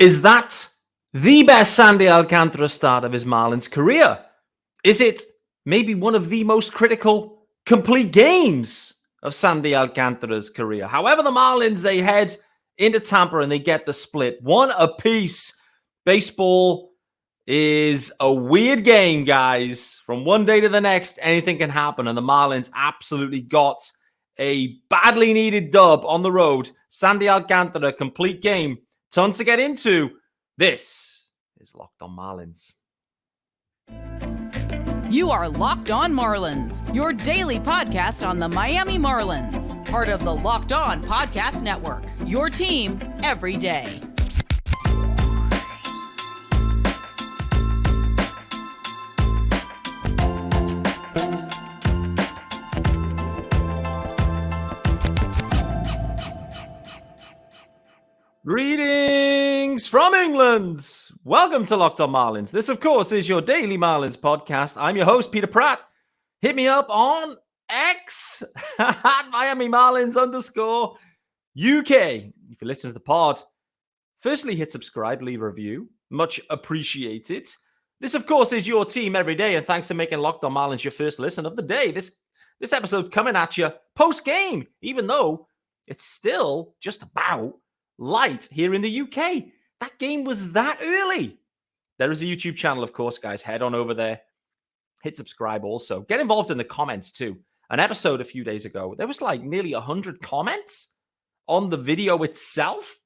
Is that the best Sandy Alcantara start of his Marlins career? Is it maybe one of the most critical complete games of Sandy Alcantara's career? However, the Marlins, they head into Tampa and they get the split. One apiece. Baseball is a weird game, guys. From one day to the next, anything can happen. And the Marlins absolutely got a badly needed dub on the road. Sandy Alcantara, complete game. Tons to get into. This is Locked On Marlins. You are Locked On Marlins, your daily podcast on the Miami Marlins. Part of the Locked On Podcast Network, your team every day. Greetings from England. Welcome to Locked On Marlins. This, of course, is your daily Marlins podcast. I'm your host, Peter Pratt. Hit me up on X at Miami Marlins _ UK. If you listen to the pod, firstly, hit subscribe, leave a review. Much appreciated. This, of course, is your team every day, and thanks for making Locked On Marlins your first listen of the day. This episode's coming at you post-game, even though it's still just about light here in the UK. That game was that early. There is a YouTube channel, of course, guys. Head on over there. Hit subscribe also. Get involved in the comments too. An episode a few days ago, there was like nearly 100 comments on the video itself.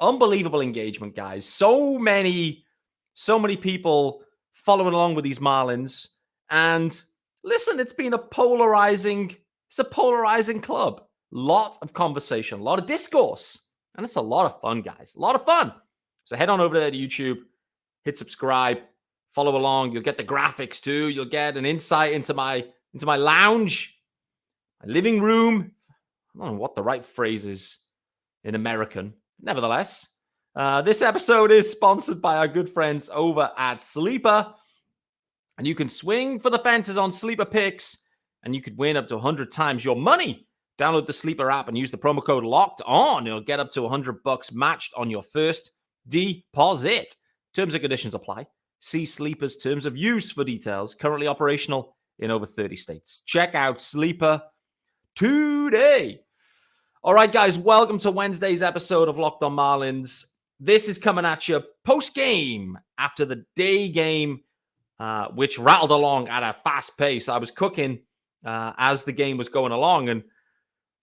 Unbelievable engagement, guys. So many people following along with these Marlins. And listen, it's a polarizing club. Lot of conversation, a lot of discourse. And it's a lot of fun, guys. A lot of fun. So head on over there to YouTube, hit subscribe, follow along. You'll get the graphics too. You'll get an insight into my lounge, my living room. I don't know what the right phrase is in American. Nevertheless, this episode is sponsored by our good friends over at Sleeper. And you can swing for the fences on Sleeper picks, and you could win up to 100 times your money. Download the Sleeper app and use the promo code Locked On. You'll get up to $100 matched on your first deposit. Terms and conditions apply. See Sleeper's terms of use for details. Currently operational in over 30 states. Check out Sleeper today. All right, guys, welcome to Wednesday's episode of Locked On Marlins. This is coming at you post-game after the day game, which rattled along at a fast pace. I was cooking as the game was going along, and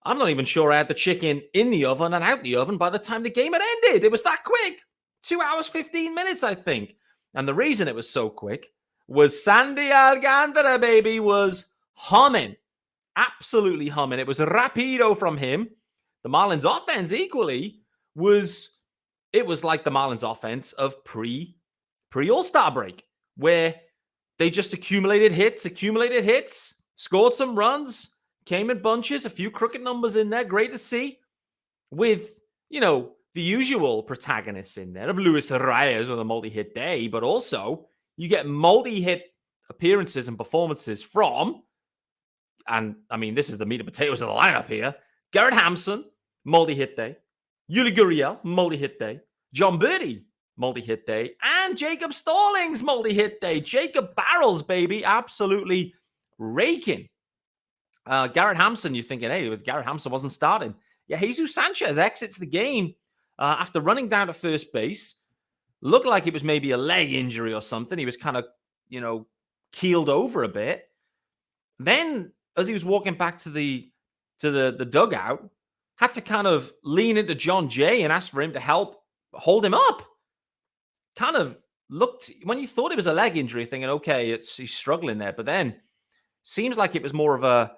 I'm not even sure I had the chicken in the oven and out the oven by the time the game had ended. It was that quick. 2 hours, 15 minutes, I think. And the reason it was so quick was Sandy Alcantara, baby, was humming. Absolutely humming. It was rapido from him. The Marlins offense equally was like the Marlins offense of pre-All-Star break, where they just accumulated hits, scored some runs, came in bunches, a few crooked numbers in there. Great to see. With, the usual protagonists in there of Luis Reyes with a multi-hit day, but also you get multi-hit appearances and performances from, and I mean, this is the meat and potatoes of the lineup here, Garrett Hampson, multi-hit day, Yuli Gurriel, multi-hit day, John Berti, multi-hit day, and Jacob Stallings, multi-hit day. Jacob Barrels, baby, absolutely raking. Garrett Hampson, you're thinking, hey, with Garrett Hampson wasn't starting. Yeah, Jesus Sanchez exits the game after running down to first base. Looked like it was maybe a leg injury or something. He was kind of, keeled over a bit. Then, as he was walking back to the dugout, had to kind of lean into John Jay and ask for him to help hold him up. Kind of looked, when you thought it was a leg injury, thinking, okay, he's struggling there. But then, seems like it was more of a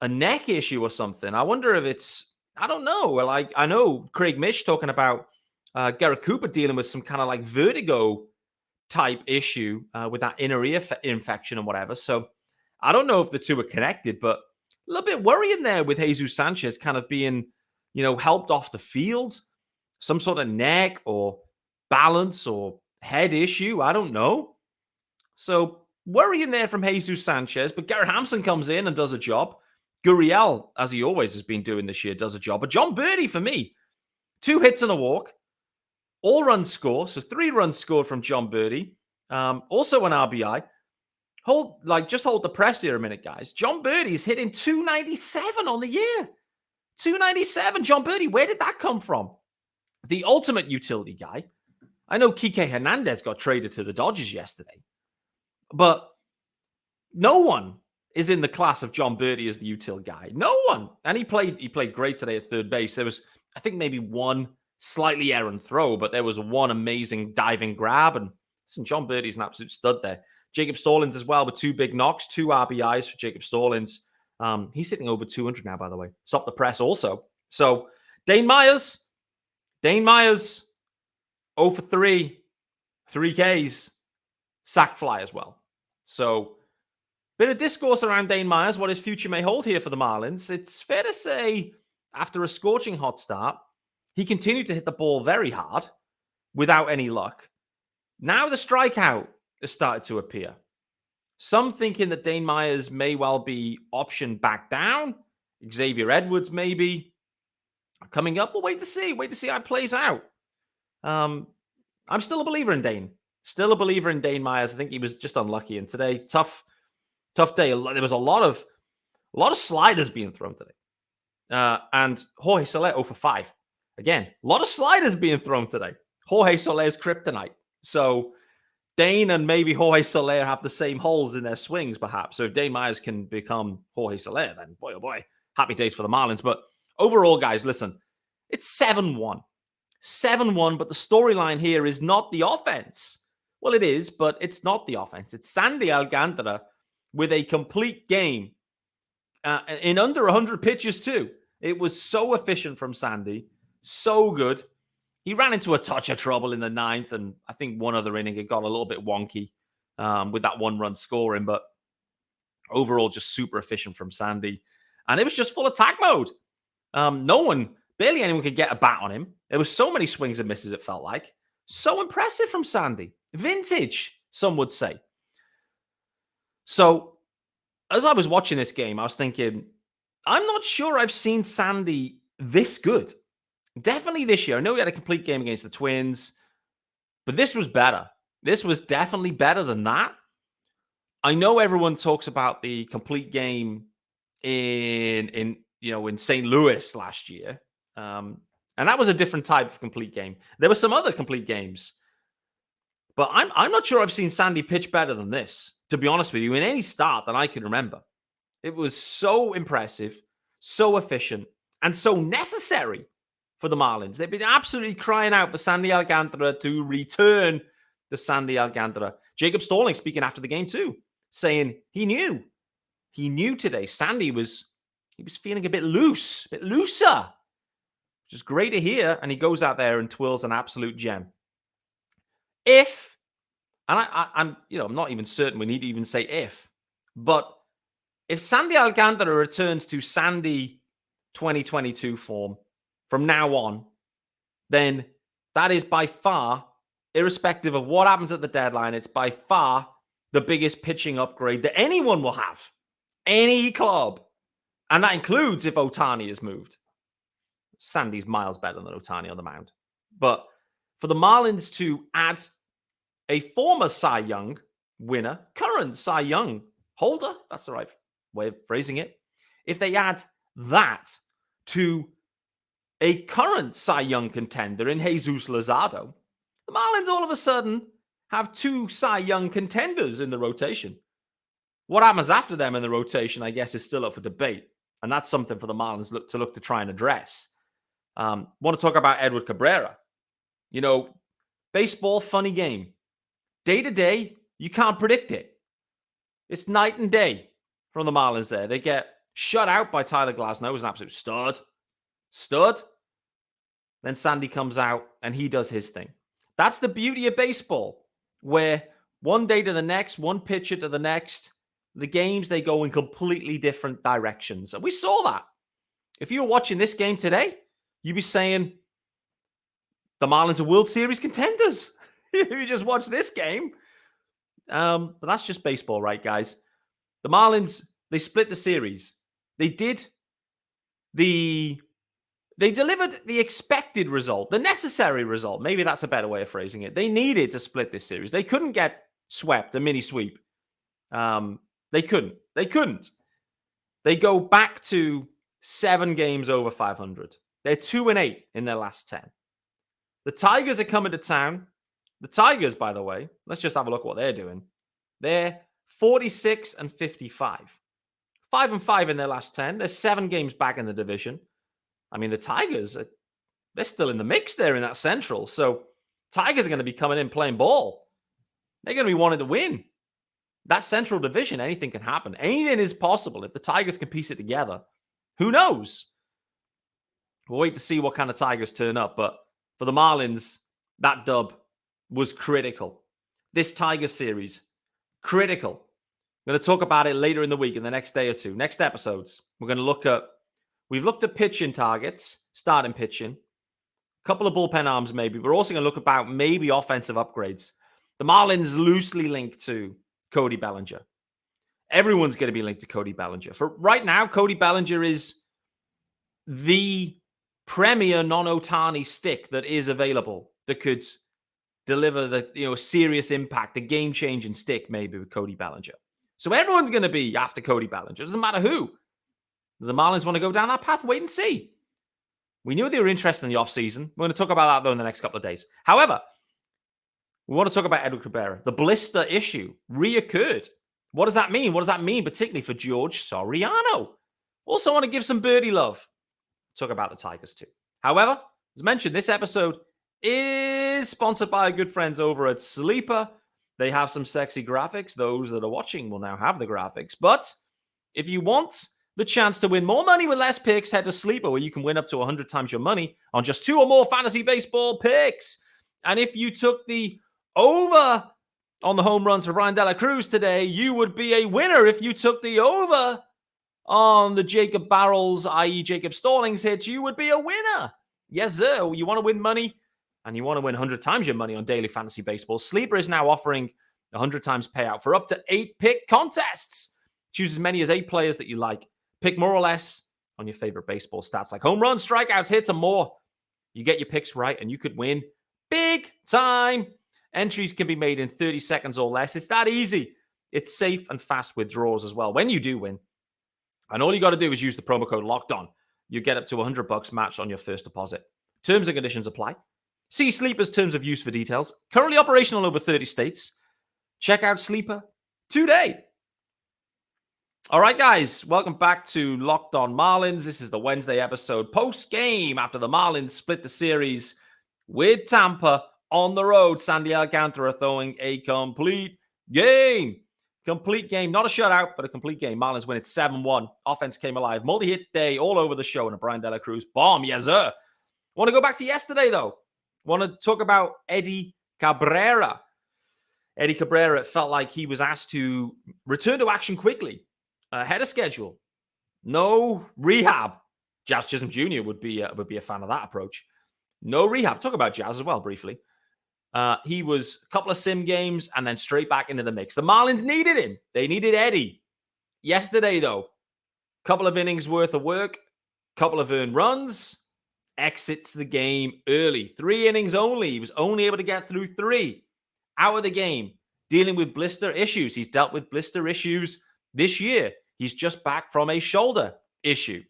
neck issue or something. I wonder if it's, I don't know. Like, I know Craig Mish talking about Garrett Cooper dealing with some kind of like vertigo type issue with that inner ear infection and whatever. So I don't know if the two are connected, but a little bit worrying there with Jesus Sanchez kind of being, helped off the field. Some sort of neck or balance or head issue. I don't know. So worrying there from Jesus Sanchez, but Garrett Hampson comes in and does a job. Gurriel, as he always has been doing this year, does a job. But John Berti, for me, 2 hits and a walk. all-run score, so 3 runs scored from John Berti. Also an RBI. Just hold the press here a minute, guys. John Berti's hitting 297 on the year. 297. John Berti, where did that come from? The ultimate utility guy. I know Kike Hernandez got traded to the Dodgers yesterday, but no one is in the class of John Berti as the util guy. No one. And he played great today at third base. There was, I think, maybe one slightly errant throw, but there was one amazing diving grab. And listen, John Berti's an absolute stud there. Jacob Stallings as well with 2 big knocks, 2 RBIs for Jacob Stallings. He's sitting over 200 now, by the way. Stop the press also. So Dane Myers, 0 for 3, 3 Ks, sack fly as well. So bit of discourse around Dane Myers, what his future may hold here for the Marlins. It's fair to say, after a scorching hot start, he continued to hit the ball very hard without any luck. Now the strikeout has started to appear. Some thinking that Dane Myers may well be optioned back down. Xavier Edwards maybe coming up. We'll wait to see. Wait to see how it plays out. I'm still a believer in Dane. Still a believer in Dane Myers. I think he was just unlucky. And today, tough day. There was a lot of sliders being thrown today. And Jorge Soler 0 for 5. Again, a lot of sliders being thrown today. Jorge Soler's kryptonite. So Dane and maybe Jorge Soler have the same holes in their swings, perhaps. So if Dane Myers can become Jorge Soler, then boy, oh boy, happy days for the Marlins. But overall, guys, listen, it's 7-1. 7-1, but the storyline here is not the offense. Well, it is, but it's not the offense. It's Sandy Alcantara with a complete game in under 100 pitches, too. It was so efficient from Sandy. So good. He ran into a touch of trouble in the 9th, and I think one other inning it got a little bit wonky with that 1-run scoring, but overall just super efficient from Sandy. And it was just full attack mode. Barely anyone could get a bat on him. There was so many swings and misses, it felt like. So impressive from Sandy. Vintage, some would say. So as I was watching this game, I was thinking, I'm not sure I've seen Sandy this good. Definitely this year. I know he had a complete game against the Twins, but this was better. This was definitely better than that. I know everyone talks about the complete game in St. Louis last year. And that was a different type of complete game. There were some other complete games. But I'm not sure I've seen Sandy pitch better than this, to be honest with you, in any start that I can remember. It was so impressive, so efficient, and so necessary for the Marlins. They've been absolutely crying out for Sandy Alcantara to return to Sandy Alcantara. Jacob Stallings speaking after the game too, saying he knew today Sandy was feeling a bit loose, a bit looser, which is great to hear. And he goes out there and twirls an absolute gem. I'm not even certain we need to even say if, but if Sandy Alcantara returns to Sandy 2022 form from now on, then that is by far, irrespective of what happens at the deadline, it's by far the biggest pitching upgrade that anyone will have. Any club. And that includes if Ohtani is moved. Sandy's miles better than Ohtani on the mound. But for the Marlins to add a former Cy Young winner, current Cy Young holder, that's the right way of phrasing it. If they add that to a current Cy Young contender in Jesus Luzardo, the Marlins all of a sudden have 2 Cy Young contenders in the rotation. What happens after them in the rotation, I guess, is still up for debate. And that's something for the Marlins to try and address. Want to talk about Edward Cabrera. Baseball, funny game. Day to day, you can't predict it. It's night and day from the Marlins there. They get shut out by Tyler Glasnow, who's an absolute stud. Then Sandy comes out and he does his thing. That's the beauty of baseball, where one day to the next, one pitcher to the next, the games, they go in completely different directions. And we saw that. If you were watching this game today, you'd be saying the Marlins are World Series contenders. If you just watch this game. But that's just baseball, right, guys? The Marlins, they split the series. They did the They delivered the expected result, the necessary result. Maybe that's a better way of phrasing it. They needed to split this series. They couldn't get swept, a mini sweep. They couldn't. They go back to 7 games over 500. They're 2-8 in their last 10. The Tigers are coming to town. The Tigers, by the way, let's just have a look at what they're doing. They're 46-55. 5-5 in their last 10. They're 7 games back in the division. I mean, the Tigers, they're still in the mix there in that Central. So Tigers are going to be coming in playing ball. They're going to be wanting to win. That Central division, anything can happen. Anything is possible if the Tigers can piece it together. Who knows? We'll wait to see what kind of Tigers turn up. But for the Marlins, that dub was critical. This Tiger series, critical. I'm going to talk about it later in the week, in the next day or two. Next episodes, we're going to we've looked at pitching targets, starting pitching, a couple of bullpen arms maybe. We're also going to look about maybe offensive upgrades. The Marlins loosely linked to Cody Bellinger. Everyone's going to be linked to Cody Bellinger. For right now, Cody Bellinger is the premier non-Ohtani stick that is available that could deliver the serious impact, a game-changing stick maybe with Cody Bellinger. So everyone's going to be after Cody Bellinger. It doesn't matter who. The Marlins want to go down that path, wait and see. We knew they were interested in the offseason. We're going to talk about that, though, in the next couple of days. However, we want to talk about Edward Cabrera. The blister issue reoccurred. What does that mean? What does that mean, particularly for George Soriano? Also want to give some Berti love. Talk about the Tigers, too. However, as mentioned, this episode is sponsored by our good friends over at Sleeper. They have some sexy graphics. Those that are watching will now have the graphics. But if you want the chance to win more money with less picks, head to Sleeper, where you can win up to 100 times your money on just 2 or more fantasy baseball picks. And if you took the over on the home runs for Brian De La Cruz today, you would be a winner. If you took the over on the Jacob Barrels, i.e. Jacob Stallings hits, you would be a winner. Yes, sir. You want to win money and you want to win 100 times your money on daily fantasy baseball. Sleeper is now offering 100 times payout for up to 8 pick contests. Choose as many as 8 players that you like. Pick more or less on your favorite baseball stats like home runs, strikeouts, hits, and more. You get your picks right and you could win big time. Entries can be made in 30 seconds or less. It's that easy. It's safe and fast withdrawals as well when you do win. And all you got to do is use the promo code LOCKEDON. You get up to $100 matched on your first deposit. Terms and conditions apply. See Sleeper's terms of use for details. Currently operational in over 30 states. Check out Sleeper today. All right, guys. Welcome back to Locked On Marlins. This is the Wednesday episode post-game after the Marlins split the series with Tampa on the road. Sandy Alcantara throwing a complete game. Complete game. Not a shutout, but a complete game. Marlins win it 7-1. Offense came alive. Multi-hit day all over the show. And a Brian De La Cruz bomb. Yes, sir. Want to go back to yesterday, though. Want to talk about Eddie Cabrera. Eddie Cabrera, it felt like he was asked to return to action quickly. Ahead of schedule. No rehab. Jazz Chisholm Jr. would be a fan of that approach. No rehab. Talk about Jazz as well, briefly. He was a couple of sim games and then straight back into the mix. The Marlins needed him. They needed Eddie. Yesterday, though, couple of innings worth of work, couple of earned runs, exits the game early. 3 innings only. He was only able to get through 3. Out of the game, dealing with blister issues. He's dealt with blister issues this year. He's just back from a shoulder issue.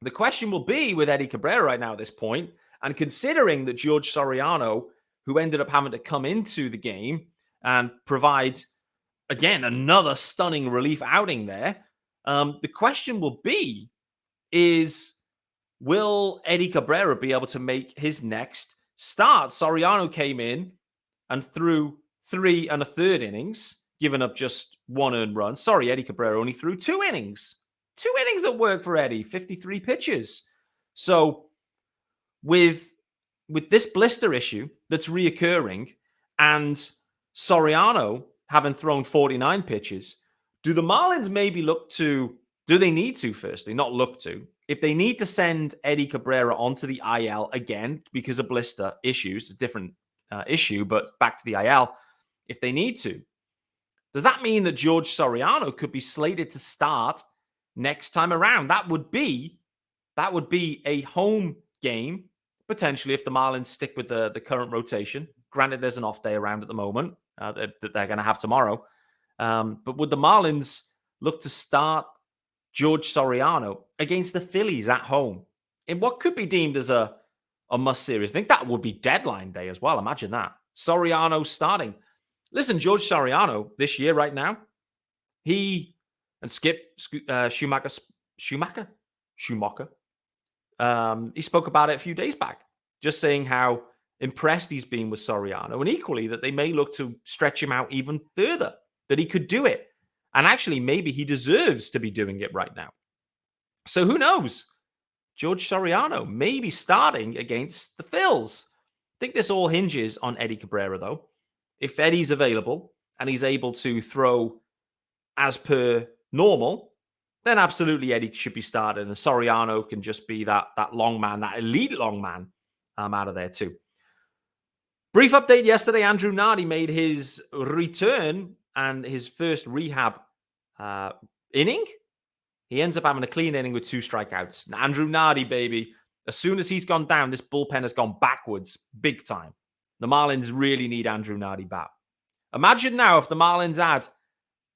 The question will be with Eddie Cabrera right now at this point, and considering that George Soriano, who ended up having to come into the game and provide, again, another stunning relief outing there, the question will be is, will Eddie Cabrera be able to make his next start? Soriano came in and threw 3 1/3 innings, giving up just 1 earned run. Sorry, Eddie Cabrera only threw 2 innings. 2 innings at work for Eddie, 53 pitches. So with this blister issue that's reoccurring and Soriano having thrown 49 pitches, do the Marlins maybe do they need to, firstly, not look to, if they need to send Eddie Cabrera onto the IL again because of blister issues, a different issue, but back to the IL, if they need to, does that mean that George Soriano could be slated to start next time around? That would be That would be a home game, potentially, if the Marlins stick with the current rotation. Granted, there's an off day around at the moment that they're going to have tomorrow. But would the Marlins look to start George Soriano against the Phillies at home in what could be deemed as a must series? I think that would be deadline day as well. Imagine that. Soriano starting. Listen, George Soriano this year right now, he and Schumacher, he spoke about it a few days back, just saying how impressed he's been with Soriano, and equally that they may look to stretch him out even further, that he could do it. And actually, maybe he deserves to be doing it right now. So who knows? George Soriano may be starting against the Phils. I think this all hinges on Eddie Cabrera, though. If Eddie's available and he's able to throw as per normal, then absolutely Eddie should be starting. And Soriano can just be that long man, that elite long man out of there too. Brief update yesterday, Andrew Nardi made his return and his first rehab inning. He ends up having a clean inning with 2 strikeouts. Andrew Nardi, baby. As soon as he's gone down, this bullpen has gone backwards big time. The Marlins really need Andrew Nardi back. Imagine now if the Marlins add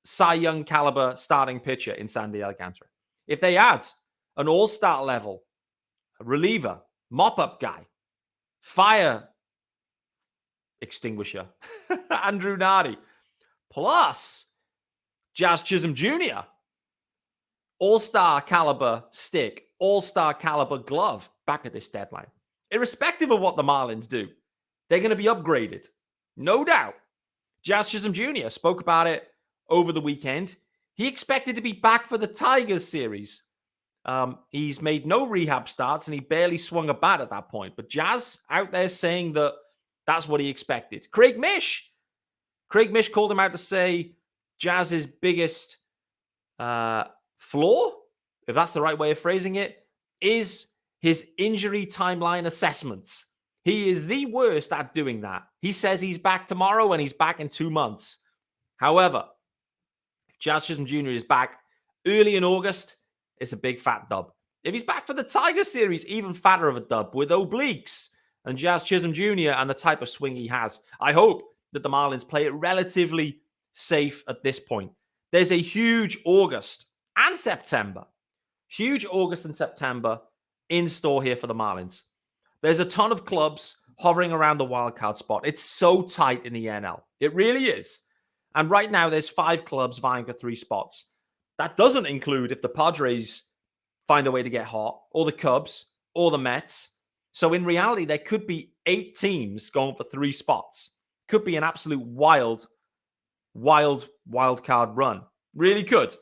Cy Young caliber starting pitcher in Sandy Alcantara. If they add an all-star level reliever, mop-up guy, fire extinguisher, Andrew Nardi, plus Jazz Chisholm Jr., all-star caliber stick, all-star caliber glove back at this deadline. Irrespective of what the Marlins do, they're going to be upgraded. No doubt. Jazz Chisholm Jr. spoke about it over the weekend. He expected to be back for the Tigers series. He's made no rehab starts and he barely swung a bat at that point. But Jazz out there saying that that's what he expected. Craig Mish called him out to say Jazz's biggest flaw, if that's the right way of phrasing it, is his injury timeline assessments. He is the worst at doing that. He says he's back tomorrow and he's back in 2 months. However, if Jazz Chisholm Jr. is back early in August, it's a big fat dub. If he's back for the Tigers series, even fatter of a dub with obliques and Jazz Chisholm Jr. and the type of swing he has. I hope that the Marlins play it relatively safe at this point. There's a huge August and September in store here for the Marlins. There's a ton of clubs hovering around the wildcard spot. It's so tight in the NL. It really is. And right now, there's 5 clubs vying for 3 spots. That doesn't include if the Padres find a way to get hot, or the Cubs, or the Mets. So in reality, there could be 8 teams going for 3 spots. Could be an absolute wild card run. Really could.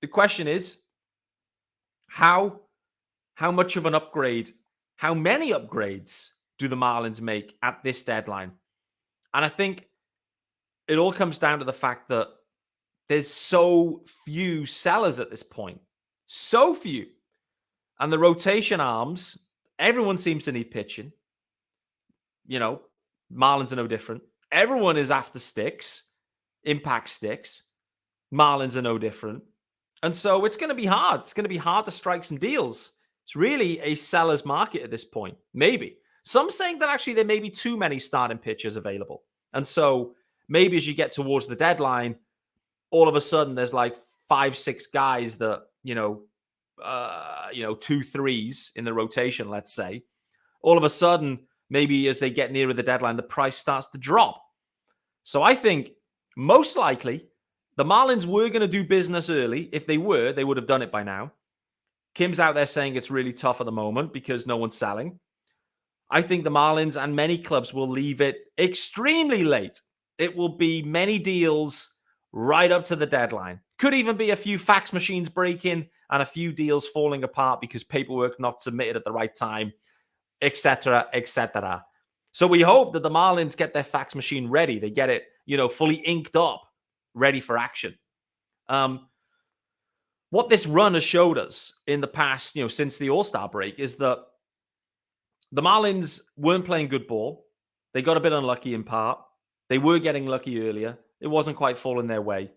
The question is, how much of an upgrade, how many upgrades do the Marlins make at this deadline? And I think it all comes down to the fact that there's so few sellers at this point. So few. And the rotation arms, everyone seems to need pitching. You know, Marlins are no different. Everyone is after sticks, impact sticks. Marlins are no different. And so it's going to be hard. It's going to be hard to strike some deals. It's really a seller's market at this point. Maybe. Some saying that actually there may be too many starting pitchers available. And so maybe as you get towards the deadline, all of a sudden there's like 5-6 guys that, 2 threes in the rotation, let's say. All of a sudden, maybe as they get nearer the deadline, the price starts to drop. So I think most likely the Marlins were going to do business early. If they were, they would have done it by now. Kim's out there saying it's really tough at the moment because no one's selling. I think the Marlins and many clubs will leave it extremely late. It will be many deals right up to the deadline. Could even be a few fax machines breaking and a few deals falling apart because paperwork not submitted at the right time, etc., etc. So we hope that the Marlins get their fax machine ready. They get it, fully inked up, ready for action. What this run has showed us in the past, since the All-Star break, is that the Marlins weren't playing good ball. They got a bit unlucky in part. They were getting lucky earlier. It wasn't quite falling their way.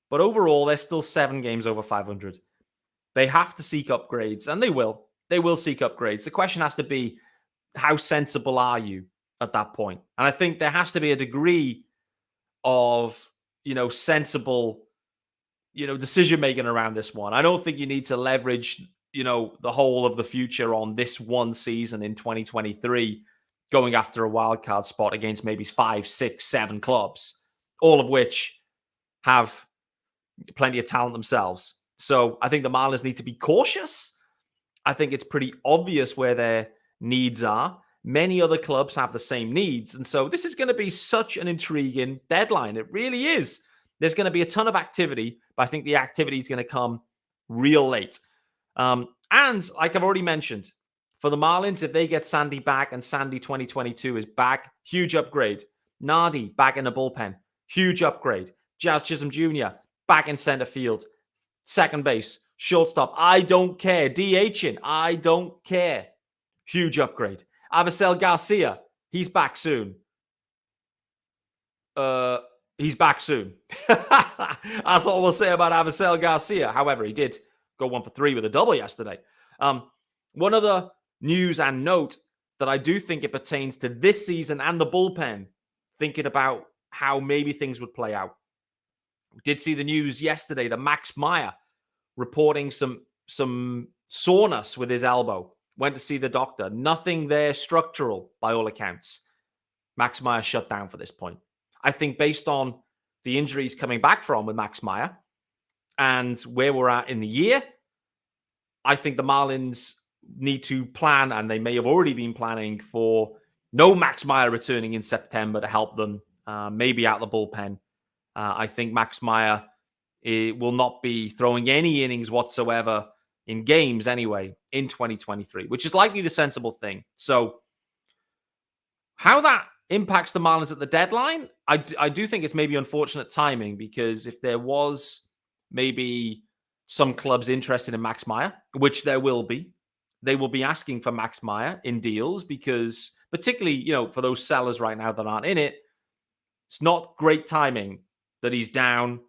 But overall, they're still 7 games over 500. They have to seek upgrades, and they will. They will seek upgrades. The question has to be, how sensible are you at that point? And I think there has to be a degree of, sensible, decision making around this one. I don't think you need to leverage, the whole of the future on this one season in 2023, going after a wild card spot against maybe 5, 6, 7 clubs, all of which have plenty of talent themselves. So I think the Marlins need to be cautious. I think it's pretty obvious where their needs are. Many other clubs have the same needs. And so this is going to be such an intriguing deadline. It really is. There's going to be a ton of activity, but I think the activity is going to come real late. And like I've already mentioned, for the Marlins, if they get Sandy back and Sandy 2022 is back, huge upgrade. Nardi back in the bullpen, huge upgrade. Jazz Chisholm Jr. back in center field, second base, shortstop. I don't care. DHing. I don't care. Huge upgrade. Avisail Garcia, he's back soon. He's back soon. That's all we'll say about Avisail Garcia. However, he did go 1 for 3 with a double yesterday. One other news and note that I do think it pertains to this season and the bullpen, thinking about how maybe things would play out. We did see the news yesterday that Max Meyer reporting some soreness with his elbow. Went to see the doctor. Nothing there structural by all accounts. Max Meyer shut down for this point. I think based on the injuries coming back from with Max Meyer and where we're at in the year, I think the Marlins need to plan, and they may have already been planning for no Max Meyer returning in September to help them maybe out the bullpen. I think Max Meyer will not be throwing any innings whatsoever in games anyway in 2023, which is likely the sensible thing. So how that impacts the Marlins at the deadline, I do think it's maybe unfortunate timing, because if there was maybe some clubs interested in Max Meyer, which there will be, they will be asking for Max Meyer in deals, because particularly, for those sellers right now that aren't in it, it's not great timing that he's down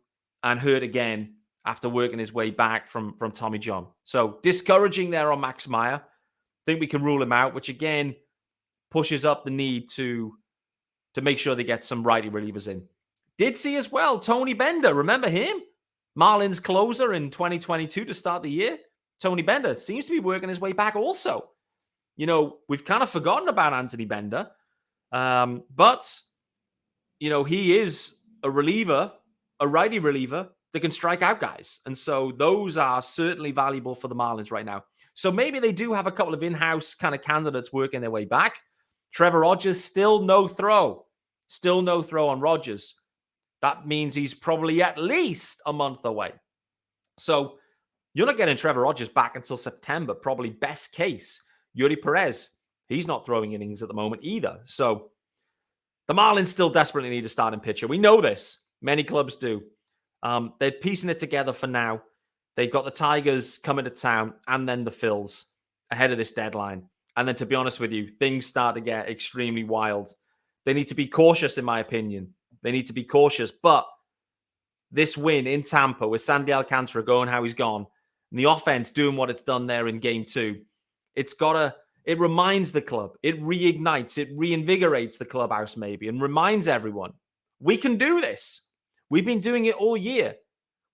and hurt again after working his way back from Tommy John. So discouraging there on Max Meyer. I think we can rule him out, which again pushes up the need to make sure they get some righty relievers in. Did see as well Tony Bender. Remember him? Marlins closer in 2022 to start the year. Tony Bender seems to be working his way back also. We've kind of forgotten about Anthony Bender. But, he is a reliever, a righty reliever that can strike out guys. And so those are certainly valuable for the Marlins right now. So maybe they do have a couple of in-house kind of candidates working their way back. Trevor Rogers, still no throw. Still no throw on Rogers. That means he's probably at least a month away. So you're not getting Trevor Rogers back until September, probably best case. Yuri Perez, he's not throwing innings at the moment either. So the Marlins still desperately need a starting pitcher. We know this. Many clubs do. They're piecing it together for now. They've got the Tigers coming to town and then the Phils ahead of this deadline. And then, to be honest with you, things start to get extremely wild. They need to be cautious, in my opinion. They need to be cautious. But this win in Tampa with Sandy Alcantara going how he's gone, and the offense doing what it's done there in Game 2, it reminds the club. It reignites, it reinvigorates the clubhouse maybe, and reminds everyone, we can do this. We've been doing it all year.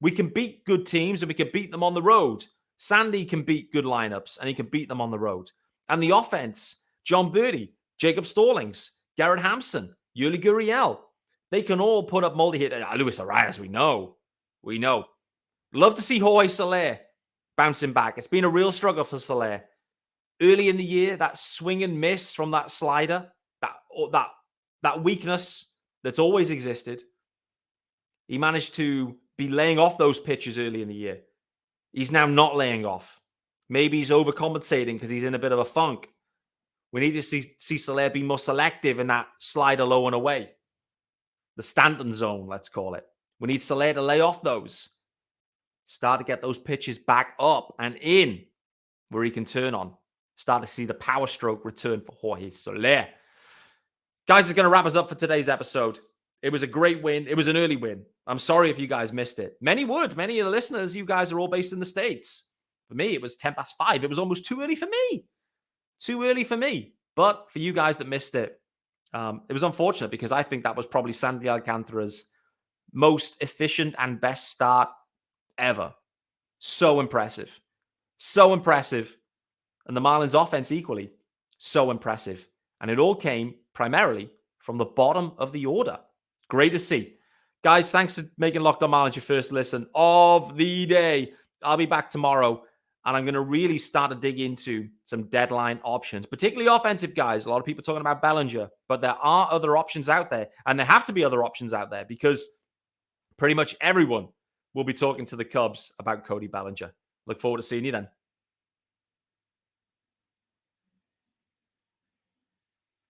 We can beat good teams and we can beat them on the road. Sandy can beat good lineups and he can beat them on the road. And the offense, John Berti, Jacob Stallings, Garrett Hampson, Yuli Gurriel, they can all put up multi-hit. Luis Arias, we know. Love to see Jorge Soler bouncing back. It's been a real struggle for Soler. Early in the year, that swing and miss from that slider, that weakness that's always existed, he managed to be laying off those pitches early in the year. He's now not laying off. Maybe he's overcompensating because he's in a bit of a funk. We need to see Soler be more selective in that slider low and away. The Stanton zone, let's call it. We need Soler to lay off those. Start to get those pitches back up and in where he can turn on. Start to see the power stroke return for Jorge Soler. Guys, it's going to wrap us up for today's episode. It was a great win. It was an early win. I'm sorry if you guys missed it. Many of the listeners, you guys are all based in the States. For me, it was 5:10. It was almost too early for me. Too early for me. But for you guys that missed it, it was unfortunate because I think that was probably Sandy Alcantara's most efficient and best start ever. So impressive. So impressive. And the Marlins offense equally so impressive. And it all came primarily from the bottom of the order. Great to see. Guys, thanks for making Locked On Marlins your first listen of the day. I'll be back tomorrow, and I'm going to really start to dig into some deadline options, particularly offensive guys. A lot of people talking about Bellinger, but there are other options out there, and there have to be other options out there because pretty much everyone will be talking to the Cubs about Cody Bellinger. Look forward to seeing you then.